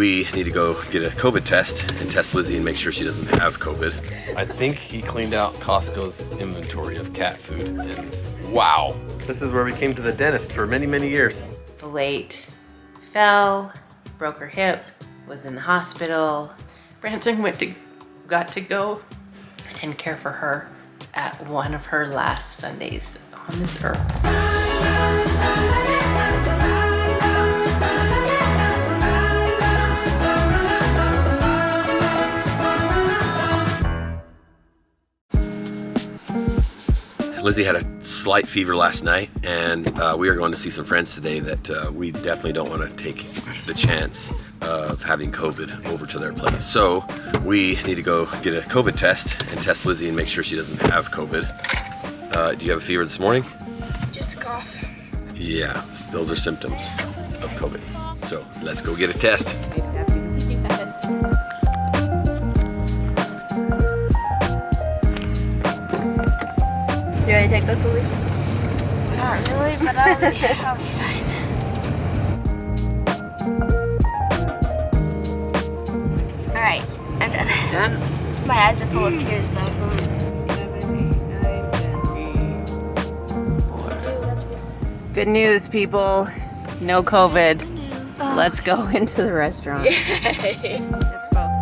we need to go get a COVID test and test Lizzy and make sure she doesn't have COVID. I think he cleaned out Costco's inventory of cat food, and wow. This is where we came to the dentist for many, many years. Late, fell, broke her hip, was in the hospital. Branson got to go. I didn't care for her at one of her last Sundays on this earth. Lizzy had a slight fever last night, and we are going to see some friends today that we definitely don't want to take the chance of having COVID over to their place. So we need to go get a COVID test and test Lizzy and make sure she doesn't have COVID. Do you have a fever this morning? Just a cough. Yeah, those are symptoms of COVID. So let's go get a test. Do I take this, Lizzy? Not really, but I'll be fine. Alright, I'm done. Done? My eyes are full of tears though. 7, 8, 9, 10, 4. Good news, people. No COVID. Let's go into the restaurant. Yay! It's both.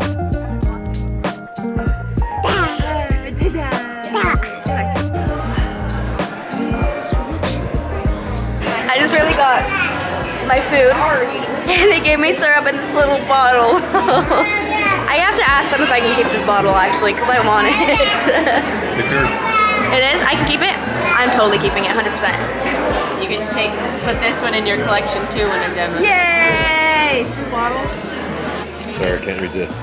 I just barely got my food. And they gave me syrup in this little bottle. I have to ask them if I can keep this bottle actually, because I want it. It is? I can keep it? I'm totally keeping it, 100%. You can put this one in your collection too when I'm done with it. Yay! 2 bottles. Sarah can't resist.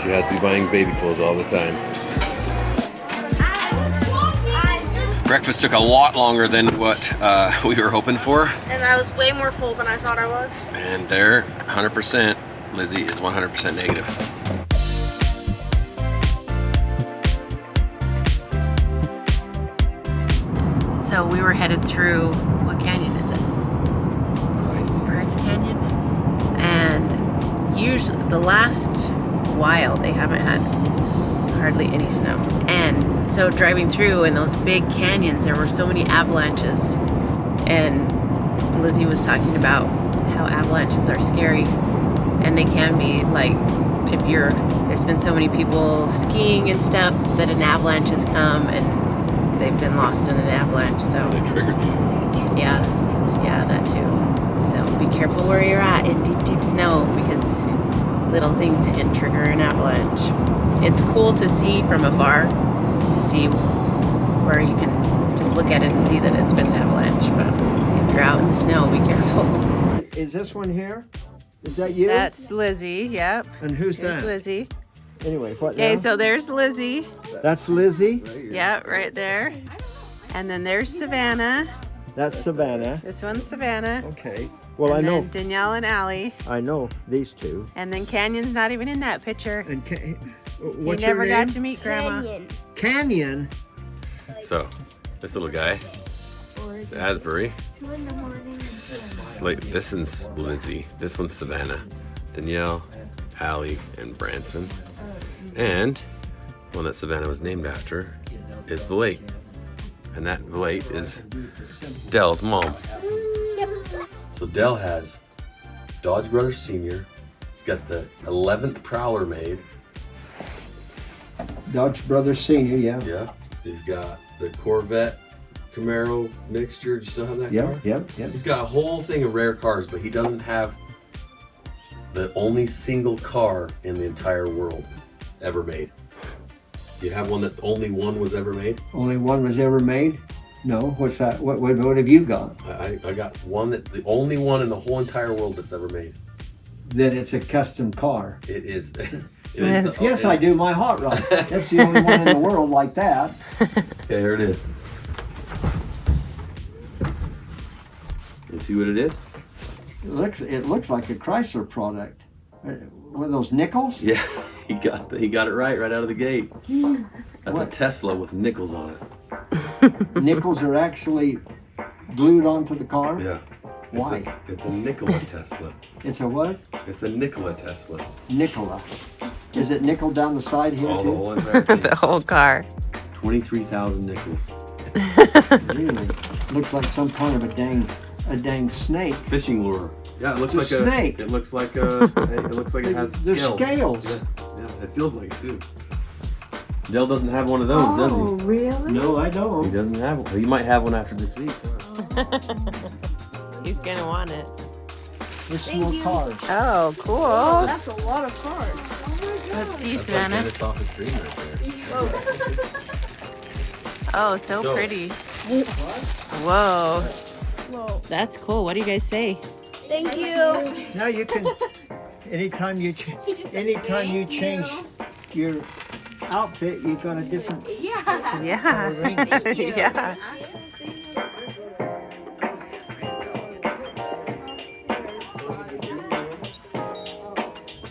She has to be buying baby clothes all the time. Breakfast took a lot longer than what we were hoping for. And I was way more full than I thought I was. And there, 100%, Lizzy is 100% negative. So we were headed through, what canyon is it? Bryce Canyon. And usually, the last while, they haven't had hardly any snow. And so driving through in those big canyons, there were so many avalanches. And Lizzy was talking about how avalanches are scary. And they can be like, there's been so many people skiing and stuff that an avalanche has come and they've been lost in an avalanche, so. They triggered the avalanche. Yeah, that too. So be careful where you're at in deep, deep snow because little things can trigger an avalanche. It's cool to see from afar, to see where you can just look at it and see that it's been an avalanche, but if you're out in the snow, be careful. Is this one here? Is that you? That's Lizzy, yep. And who's There's that? Lizzy. Anyway, what Okay, now? so there's Lizzy. That's Lizzy. Yeah, right there. And then there's Savannah. That's Savannah. This one's Savannah. Okay. Well, and I know. then Danielle and Allie. I know these two. And then Canyon's not even in that picture. And what's you never your name? got to meet Grandma. Canyon. So, this little guy is Asbury. 2 in the morning. This one's Lizzy. This one's Savannah. Danielle, Allie, and Branson. And one that Savannah was named after is Valate. And that Valate is Dell's mom. Yep. So Dell has Dodge Brothers Sr. He's got the 11th Prowler made. Dodge Brothers Senior, yeah. Yeah. He's got the Corvette Camaro mixture. Do you still have that car? Yep. He's got a whole thing of rare cars, but he doesn't have the only single car in the entire world ever made. Do you have one that only one was ever made? Only one was ever made? No. What's that? What have you got? I got one the only one in the whole entire world that's ever made. Then it's a custom car. It is. Yes, I do. My hot rod. That's the only one in the world like that. Okay, here it is. You see what it is? It looks like a Chrysler product. One of those nickels? Yeah, he got it right out of the gate. That's a Tesla with nickels on it. Nickels are actually glued onto the car? Yeah. Why? It's a nickel Tesla. It's a what? It's a Nikola Tesla. Nikola. Is it nickel down the side here All the too? whole entire thing. The whole car. 23,000 nickels. Really? Looks like some kind of a dang snake. Fishing lure. Yeah, it looks It's like a snake. It looks like a. It looks like it has There's scales. scales. Yeah, it feels like it too. Dale doesn't have one of those, does he? Really? No, I He don't. doesn't have one. He might have one after this week. He's gonna want it. There's some more cars. Oh, cool. That's a lot of cars. Let's see, Savannah. Dennis Office Dream right there. Oh, so pretty. Whoa. That's cool. What do you guys say? Thank you. Now you can, anytime you change your outfit, you got a different. Yeah. Yeah. Yeah.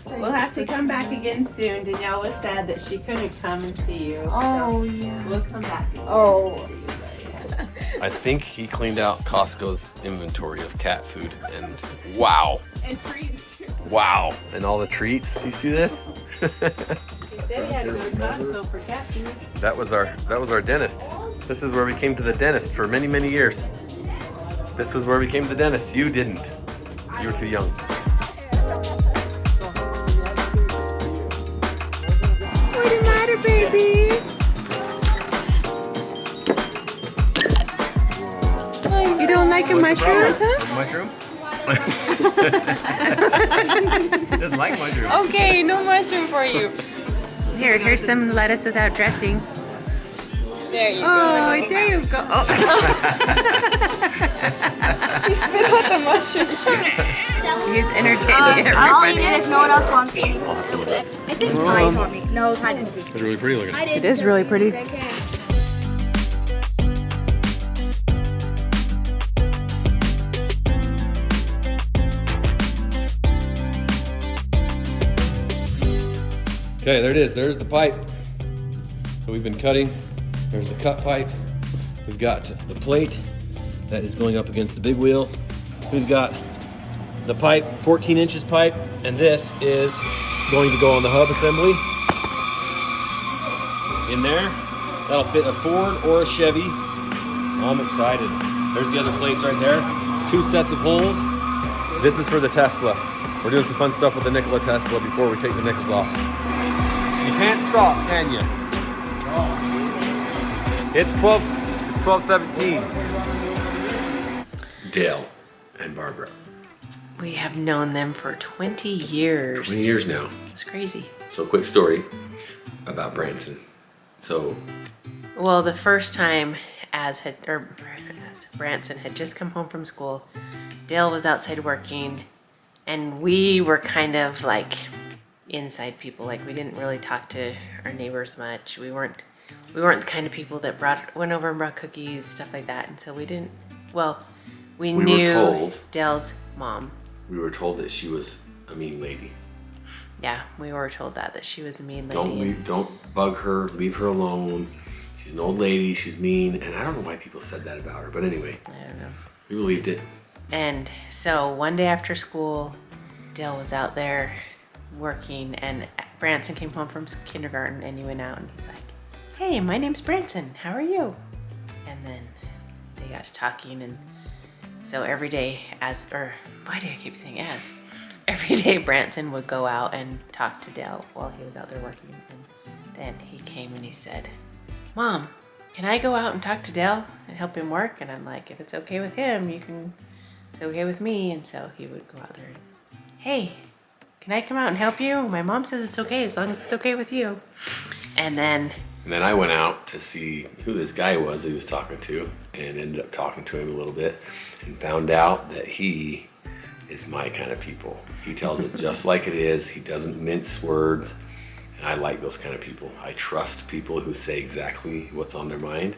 We'll have to come back again soon. Danielle was sad that she couldn't come and see you. Oh, yeah. We'll come back again. Oh. I think he cleaned out Costco's inventory of cat food, and wow, And treats. wow, and all the treats. You see this? He said he had to go to Costco for cat food. That was our dentist. This is where we came to the dentist for many, many years. This was where we came to the dentist. You didn't. You were too young. What's the matter, baby? You don't like a mushroom, huh? Mushroom? Doesn't like mushroom. Okay, no mushroom for you. Here's some lettuce without dressing. There you Oh, there you go. Oh. He spit out the mushrooms. He's entertaining I'll eat everybody. it if no one else wants to. I think Ty told me. No, Ty didn't. It's really pretty looking. It is really pretty. Okay, there it is. There's the pipe that we've been cutting. There's the cut pipe. We've got the plate that is going up against the big wheel. We've got the pipe, 14 inches pipe, and this is going to go on the hub assembly. In there, that'll fit a Ford or a Chevy. I'm excited. There's the other plates right there. 2 sets of holes. This is for the Tesla. We're doing some fun stuff with the Nikola Tesla before we take the nickels off. You can't stop, can you? It's 12:17. Dale and Barbara. We have known them for 20 years. 20 years now. It's crazy. So quick story about Branson. So Well, the first time as Branson had just come home from school, Dale was outside working, and we were kind of like inside people. Like, we didn't really talk to our neighbors much. We weren't the kind of people that went over and brought cookies, stuff like that. And so we didn't. Well, we knew were told. Dale's mom. we were told that she was a mean lady. Yeah, we were told that she was a mean lady. Don't bug her, leave her alone. She's an old lady, she's mean, and I don't know why people said that about her, but anyway, I don't know. we believed it. And so one day after school, Dale was out there working, and Branson came home from kindergarten, and he went out and he's like, "Hey, my name's Branson. How are you?" And then they got to talking, and so every day why do I keep saying as? Every day Branson would go out and talk to Dale while he was out there working. And then he came and he said, "Mom, can I go out and talk to Dale and help him work?" And I'm like, "If it's okay with him, it's okay with me." And so he would go out there and, "Hey, can I come out and help you? My mom says it's okay as long as it's okay with you." And then I went out to see who this guy was that he was talking to, and ended up talking to him a little bit and found out that he is my kind of people. He tells it just like it is. He doesn't mince words. And I like those kind of people. I trust people who say exactly what's on their mind.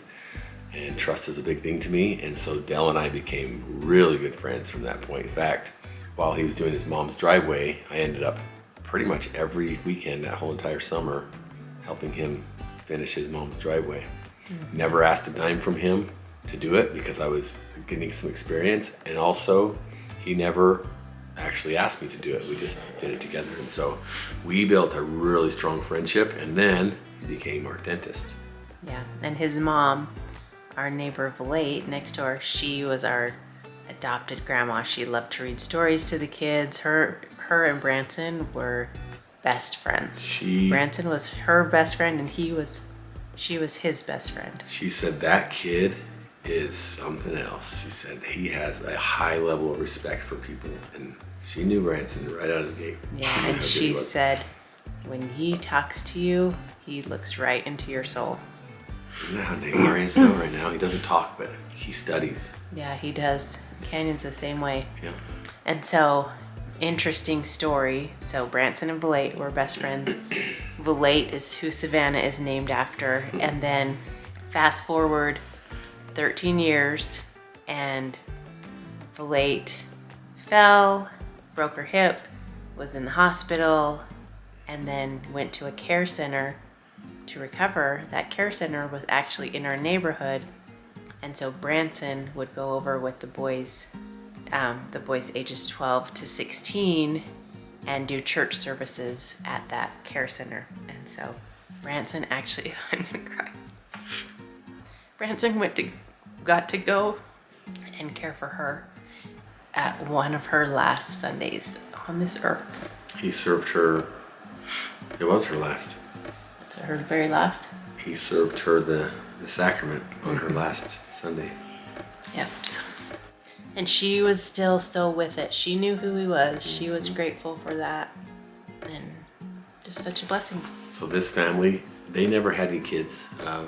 And trust is a big thing to me. And so Dell and I became really good friends from that point. In fact, while he was doing his mom's driveway, I ended up pretty much every weekend that whole entire summer helping him finish his mom's driveway. Never asked a dime from him to do it because I was getting some experience. And also, he never actually asked me to do it. We just did it together. And so we built a really strong friendship, and then he became our dentist. Yeah, and his mom, our neighbor Valate next door, she was our adopted grandma. She loved to read stories to the kids. Her and Branson were best friends. Branson was her best friend, and she was his best friend. She said that kid is something else. She said he has a high level of respect for people, and she knew Branson right out of the gate. Yeah, and she said when he talks to you, he looks right into your soul. Isn't that how Neymar is though right now? He doesn't talk, but he studies. Yeah, he does. Canyon's the same way. Yeah. And so, interesting story. So Branson and Valate were best friends. Valate is who Savannah is named after. And then fast forward 13 years and Valate fell, broke her hip, was in the hospital, and then went to a care center to recover. That care center was actually in our neighborhood. And so Branson would go over with the boys ages 12 to 16 and do church services at that care center. And so Branson actually, I'm gonna cry. Branson got to go and care for her at one of her last Sundays on this earth. He served her, it was her last. So her very last? He served her the sacrament on her last Sunday. Yep. And she was still so with it. She knew who he was. She was grateful for that. And just such a blessing. So this family, they never had any kids.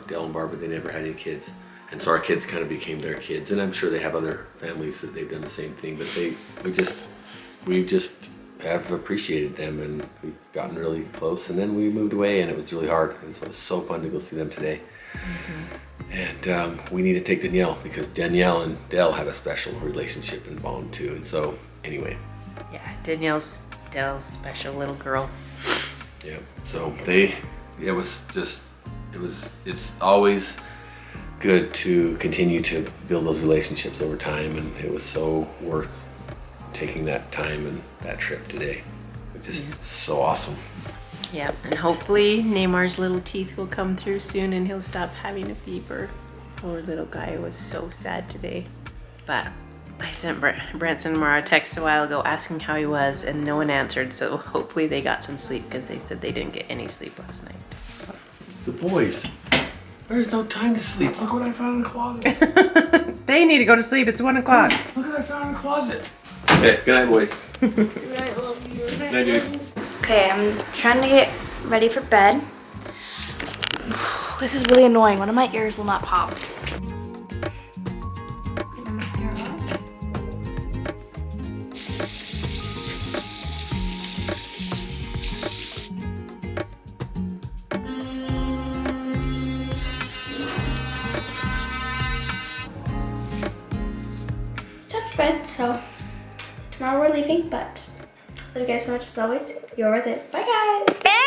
Dale and Barbara, they never had any kids. And so our kids kind of became their kids. And I'm sure they have other families that they've done the same thing. But we just have appreciated them, and we've gotten really close. And then we moved away, and it was really hard. And so it was so fun to go see them today. And we need to take Danielle, because Danielle and Dale have a special relationship and bond too. And so anyway. Yeah, Danielle's Dale's special little girl. Yeah, so it's always good to continue to build those relationships over time, and it was so worth taking that time and that trip today. It's just so awesome. Yep, and hopefully Neymar's little teeth will come through soon and he'll stop having a fever. Poor little guy was so sad today. But I sent Branson and Mara a text a while ago asking how he was, and no one answered, so hopefully they got some sleep, because they said they didn't get any sleep last night. The boys, there's no time to sleep. Look what I found in the closet. They need to go to sleep. It's 1 o'clock. Look what I found in the closet. Okay, good night, boys. Good night, love you. Good night, dude. Okay, I'm trying to get ready for bed. This is really annoying. One of my ears will not pop. It's after bed, so tomorrow we're leaving, but love you guys so much as always. You're worth it. Bye, guys.